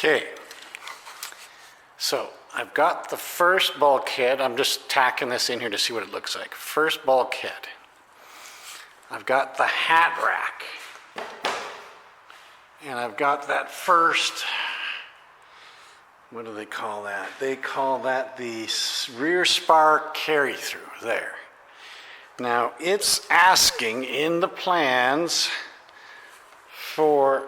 Okay, so I've got the first bulkhead. I'm just tacking this in here to see what it looks like. First bulkhead. I've got the hat rack. And I've got that first, what do they call that? They call that the rear spar carry-through there. Now it's asking in the plans for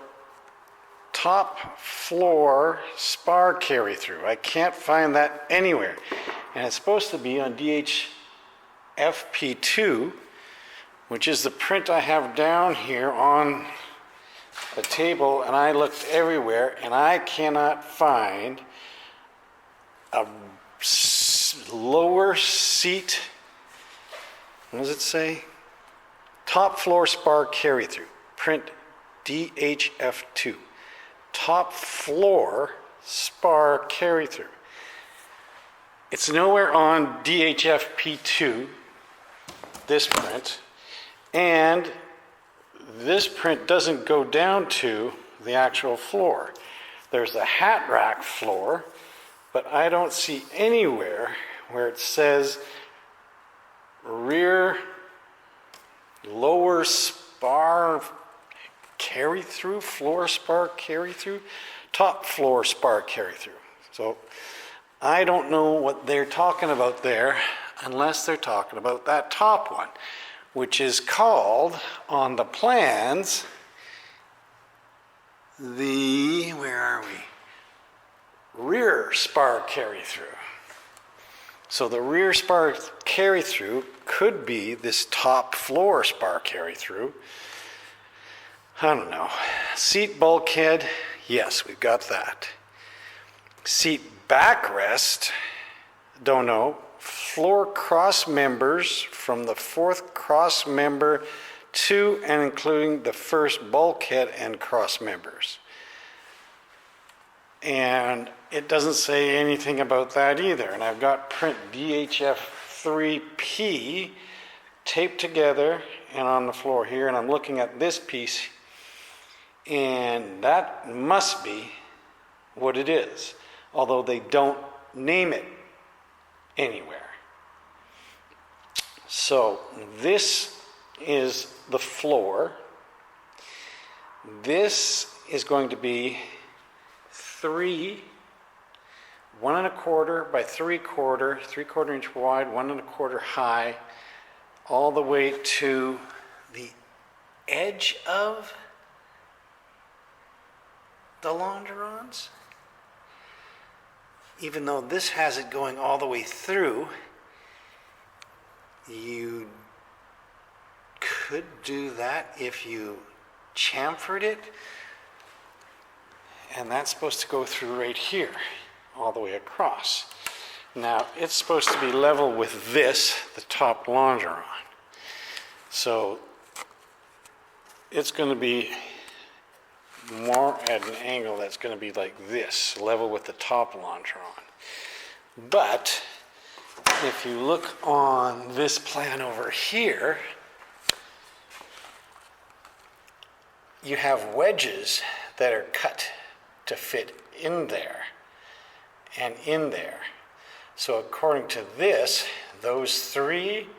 top floor spar carry-through. I can't find that anywhere. And it's supposed to be on DHFP2, which is the print I have down here on the table, and I looked everywhere and I cannot find a lower seat, what does it say? Top floor spar carry-through, print DHF2. Top floor spar carry-through. It's nowhere on DHFP2, this print, and this print doesn't go down to the actual floor. There's the hat rack floor, but I don't see anywhere where it says rear lower spar carry-through, floor spar carry-through, top floor spar carry-through. So I don't know what they're talking about there unless they're talking about that top one, which is called on the plans the, where are we? Rear spar carry-through. So the rear spar carry-through could be this top floor spar carry-through. I don't know. Seat bulkhead, yes, we've got that. Seat backrest, don't know. Floor cross members from the fourth cross member to and including the first bulkhead and cross members. And it doesn't say anything about that either. And I've got print DHF3P taped together and on the floor here, and I'm looking at this piece, and that must be what it is, although they don't name it anywhere. So this is the floor. This is going to be 1 1/4 by 3/4 inch wide, 1 1/4 high, all the way to the edge of the longerons. Even though this has it going all the way through, you could do that if you chamfered it, and that's supposed to go through right here, all the way across. Now, it's supposed to be level with this, the top longeron. So, it's going to be more at an angle that's going to be like this, level with the top longeron. But if you look on this plan over here, you have wedges that are cut to fit in there and in there. So according to this, those 3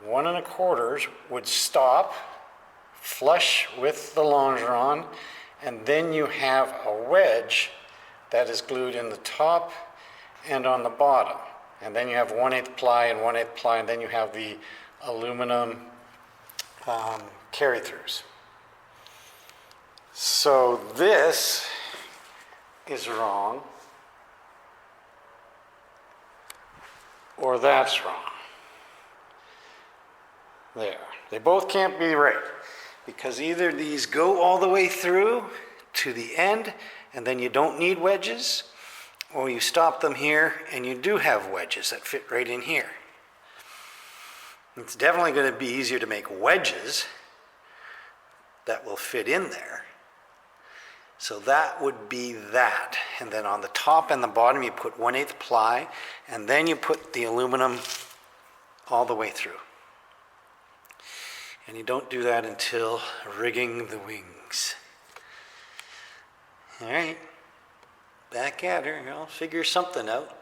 1 1/4 would stop flush with the longeron, and then you have a wedge that is glued in the top and on the bottom. And then you have 1/8 ply and 1/8 ply, and then you have the aluminum carry-throughs. So this is wrong, or that's wrong. There. They both can't be right, because either these go all the way through to the end and then you don't need wedges, or you stop them here and you do have wedges that fit right in here. It's definitely going to be easier to make wedges that will fit in there. So that would be that. And then on the top and the bottom you put 1/8 ply, and then you put the aluminum all the way through. And you don't do that until rigging the wings. All right. back at her. I'll figure something out,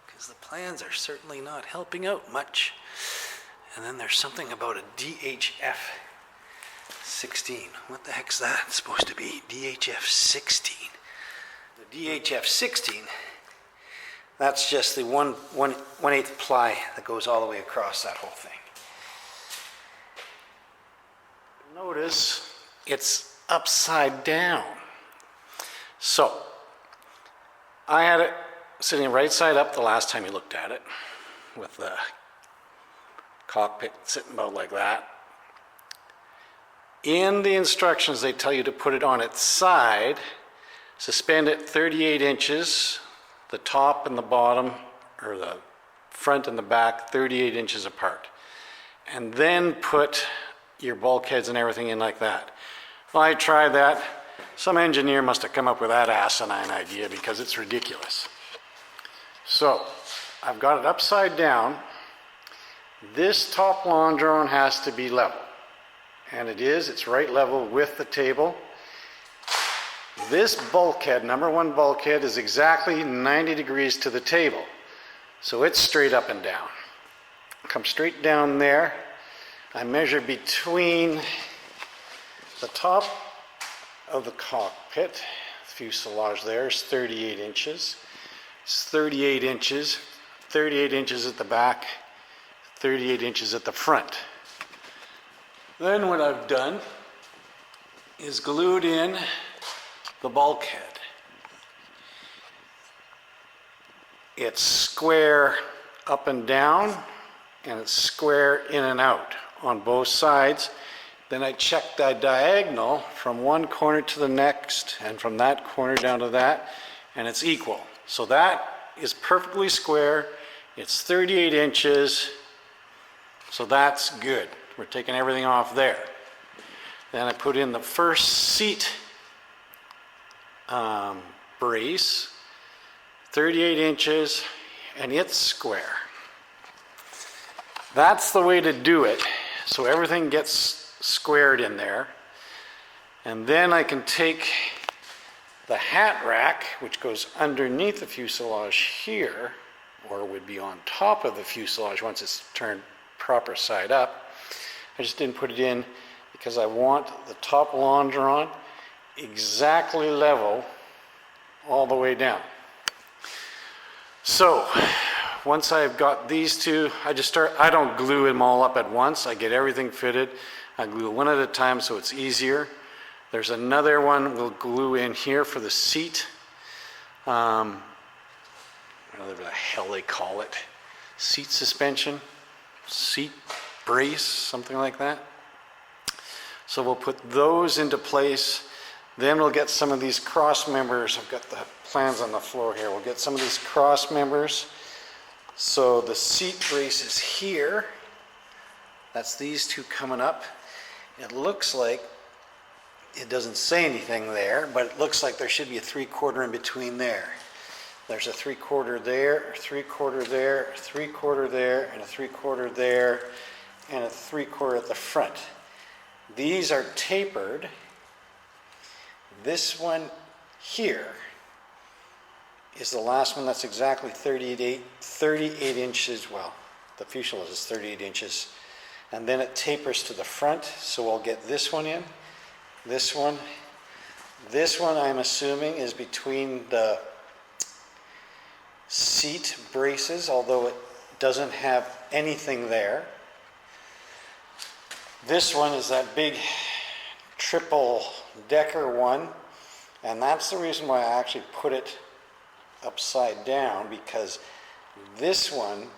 because the plans are certainly not helping out much. And then there's something about a DHF 16. What the heck's that supposed to be? DHF 16. The DHF 16, that's just the 1/8 ply that goes all the way across that whole thing. Notice it's upside down. So, I had it sitting right side up the last time you looked at it, with the cockpit sitting about like that. In the instructions, they tell you to put it on its side, suspend it 38 inches, the top and the bottom, or the front and the back, 38 inches apart. And then put your bulkheads and everything in like that. Well, I tried that. Some engineer must have come up with that asinine idea, because it's ridiculous. So, I've got it upside down. This top longeron has to be level. And it is, it's right level with the table. This bulkhead, number 1 bulkhead, is exactly 90 degrees to the table. So it's straight up and down. Come straight down there. I measure between the top of the cockpit, fuselage there is 38 inches. It's 38 inches, 38 inches at the back, 38 inches at the front. Then what I've done is glued in the bulkhead. It's square up and down, and it's square in and out on both sides. Then I check the diagonal from one corner to the next, and from that corner down to that, and it's equal. So that is perfectly square. It's 38 inches, so that's good. We're taking everything off there. Then I put in the first seat brace, 38 inches, and it's square. That's the way to do it, so everything gets squared in there. And then I can take the hat rack, which goes underneath the fuselage here, or would be on top of the fuselage once it's turned proper side up. I just didn't put it in because I want the top longeron exactly level all the way down. So once I've got these two, I don't glue them all up at once. I get everything fitted. I glue one at a time so it's easier. There's another one we'll glue in here for the seat. Whatever the hell they call it. Seat suspension, seat brace, something like that. So we'll put those into place. Then we'll get some of these cross members. I've got the plans on the floor here. We'll get some of these cross members. So the seat brace is here. That's these two coming up. It looks like, it doesn't say anything there, but it looks like there should be a 3/4 in between there. There's a 3/4 there, a 3/4 there, a 3/4 there, and a 3/4 there, and a 3/4 at the front. These are tapered. This one here is the last one that's exactly 38 inches. Well, the fuselage is 38 inches. And then it tapers to the front, so we'll get this one in. This one I'm assuming is between the seat braces, although it doesn't have anything there. This one is that big triple decker one, and that's the reason why I actually put it upside down, because this one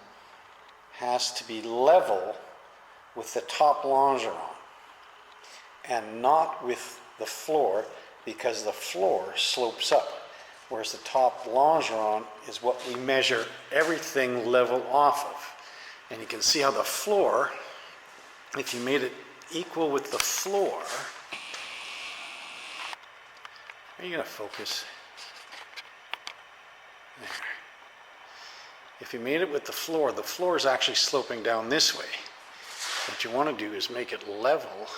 has to be level with the top longeron and not with the floor, because the floor slopes up, whereas the top longeron is what we measure everything level off of. And you can see how the floor, if you made it equal with the floor, are you going to focus? There. If you made it with the floor is actually sloping down this way. What you want to do is make it level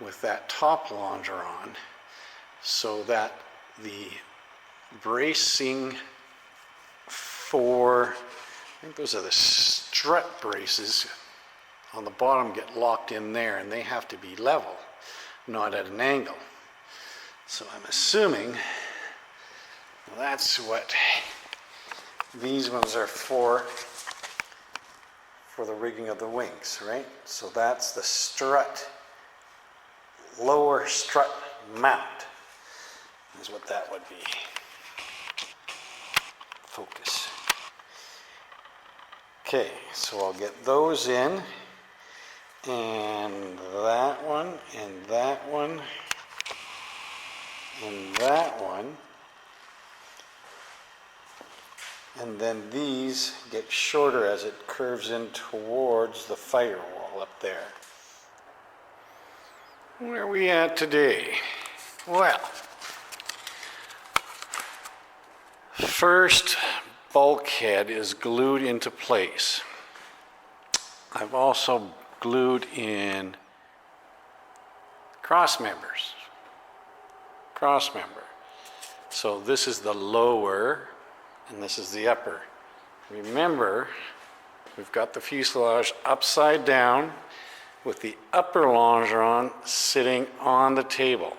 with that top longeron so that the bracing for, I think those are the strut braces on the bottom, get locked in there, and they have to be level, not at an angle. So I'm assuming that's what these ones are for the rigging of the wings, right? So that's the strut, lower strut mount is what that would be. Focus. Okay, so I'll get those in, and that one, and that one, and that one. And then these get shorter as it curves in towards the firewall up there. Where are we at today? Well, first bulkhead is glued into place. I've also glued in cross members. Cross member. So this is the lower, and this is the upper. Remember, we've got the fuselage upside down with the upper longeron sitting on the table.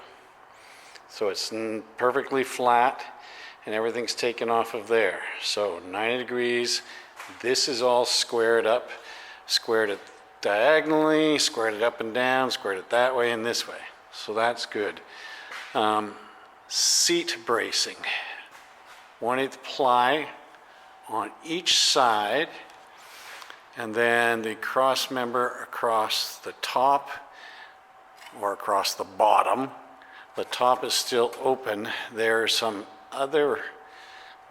So it's perfectly flat and everything's taken off of there. So 90 degrees, this is all squared up, squared it diagonally, squared it up and down, squared it that way and this way. So that's good. Seat bracing. 1/8 ply on each side, and then the cross member across the top or across the bottom. The top is still open. There are some other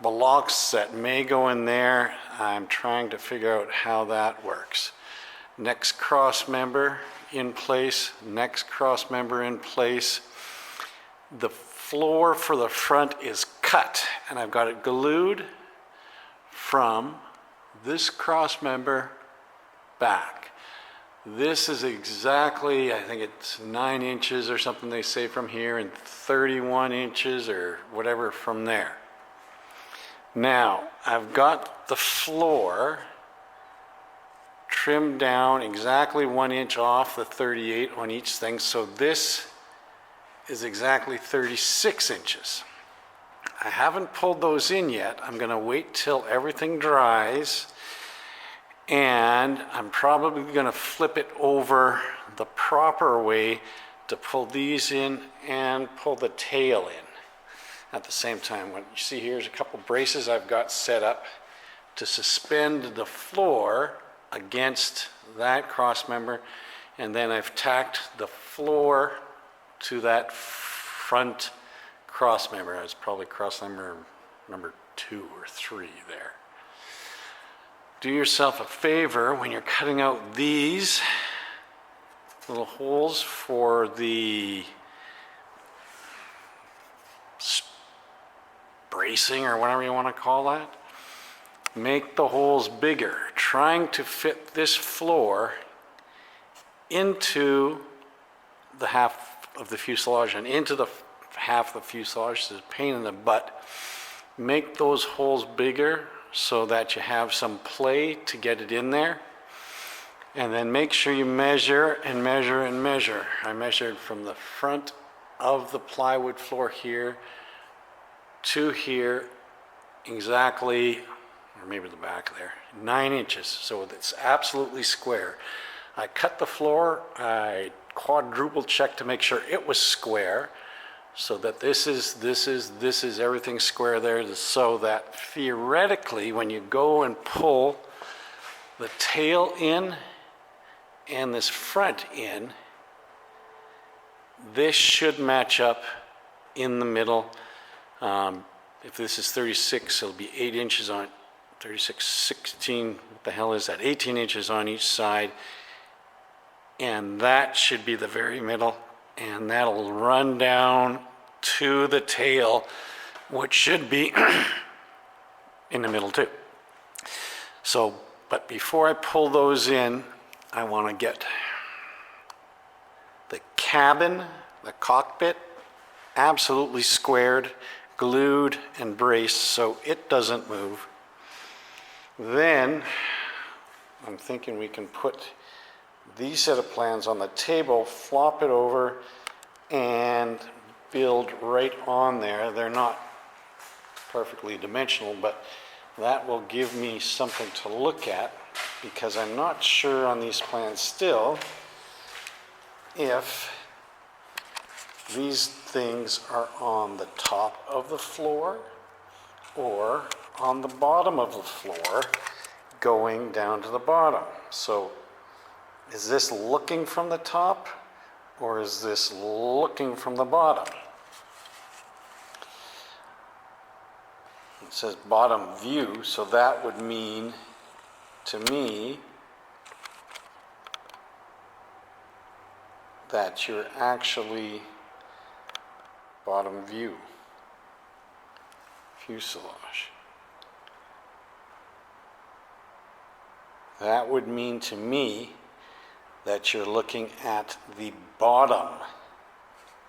blocks that may go in there. I'm trying to figure out how that works. Next cross member in place, next cross member in place. The floor for the front is cut, and I've got it glued from this cross member back. This is exactly, I think it's 9 inches or something they say from here, and 31 inches or whatever from there. Now, I've got the floor trimmed down exactly 1 inch off the 38 on each thing, so this is exactly 36 inches. I haven't pulled those in yet. I'm going to wait till everything dries, and I'm probably going to flip it over the proper way to pull these in and pull the tail in at the same time. What you see here is a couple braces I've got set up to suspend the floor against that cross member, and then I've tacked the floor to that front cross member. It's probably cross member number 2 or 3 there. Do yourself a favor when you're cutting out these little holes for the bracing or whatever you want to call that. Make the holes bigger, trying to fit this floor into the half of the fuselage and into the half of the fuselage. It's a pain in the butt. Make those holes bigger so that you have some play to get it in there. And then make sure you measure and measure and measure. I measured from the front of the plywood floor here to here exactly, or maybe the back there, 9 inches. So it's absolutely square. I cut the floor, I quadruple checked to make sure it was square, so that this is everything square there, so that theoretically when you go and pull the tail in and this front in, this should match up in the middle. If this is 36, it'll be 8 inches on 36, 16, what the hell is that? 18 inches on each side. And that should be the very middle, and that'll run down to the tail, which should be in the middle too. So, but before I pull those in, I want to get the cabin, the cockpit, absolutely squared glued and braced so it doesn't move. Then I'm thinking we can put these set of plans on the table, flop it over, and build right on there. They're not perfectly dimensional, but that will give me something to look at, because I'm not sure on these plans still if these things are on the top of the floor or on the bottom of the floor going down to the bottom. So is this looking from the top or is this looking from the bottom? It says bottom view, so that would mean to me that you're actually bottom view fuselage. That would mean to me that you're looking at the bottom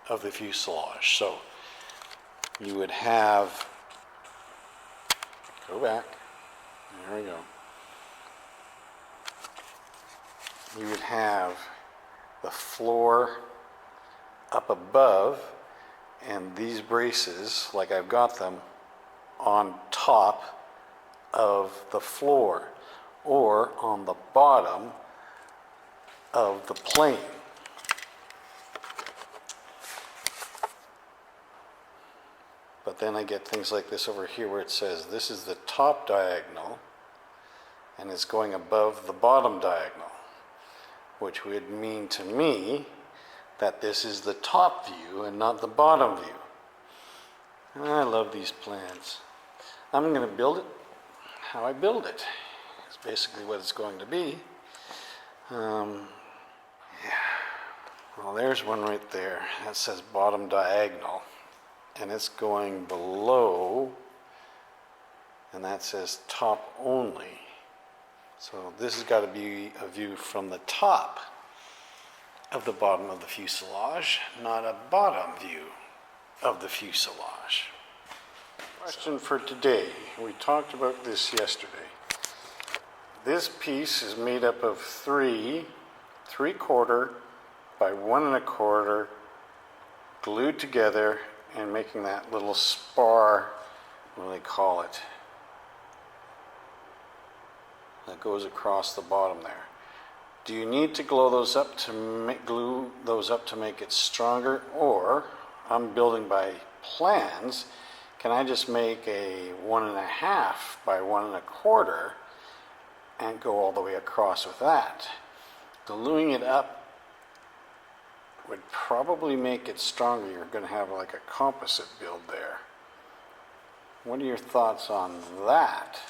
of the fuselage. So you would have, go back, there we go. You would have the floor up above and these braces, like I've got them, on top of the floor or on the bottom of the plane. But then I get things like this over here where it says this is the top diagonal and it's going above the bottom diagonal, which would mean to me that this is the top view and not the bottom view. And I love these plans. I'm going to build it how I build it. It's basically what it's going to be. Yeah. Well, there's one right there. That says bottom diagonal. And it's going below. And that says top only. So this has got to be a view from the top of the bottom of the fuselage, not a bottom view of the fuselage. Question for today. We talked about this yesterday. This piece is made up of 3/4 by 1 1/4 glued together and making that little spar, what do they call it, that goes across the bottom there. Do you need to glue those up to make it stronger, or I'm building by plans? Can I just make a 1 1/2 by 1 1/4 and go all the way across with that? Gluing it up would probably make it stronger. You're going to have like a composite build there. What are your thoughts on that?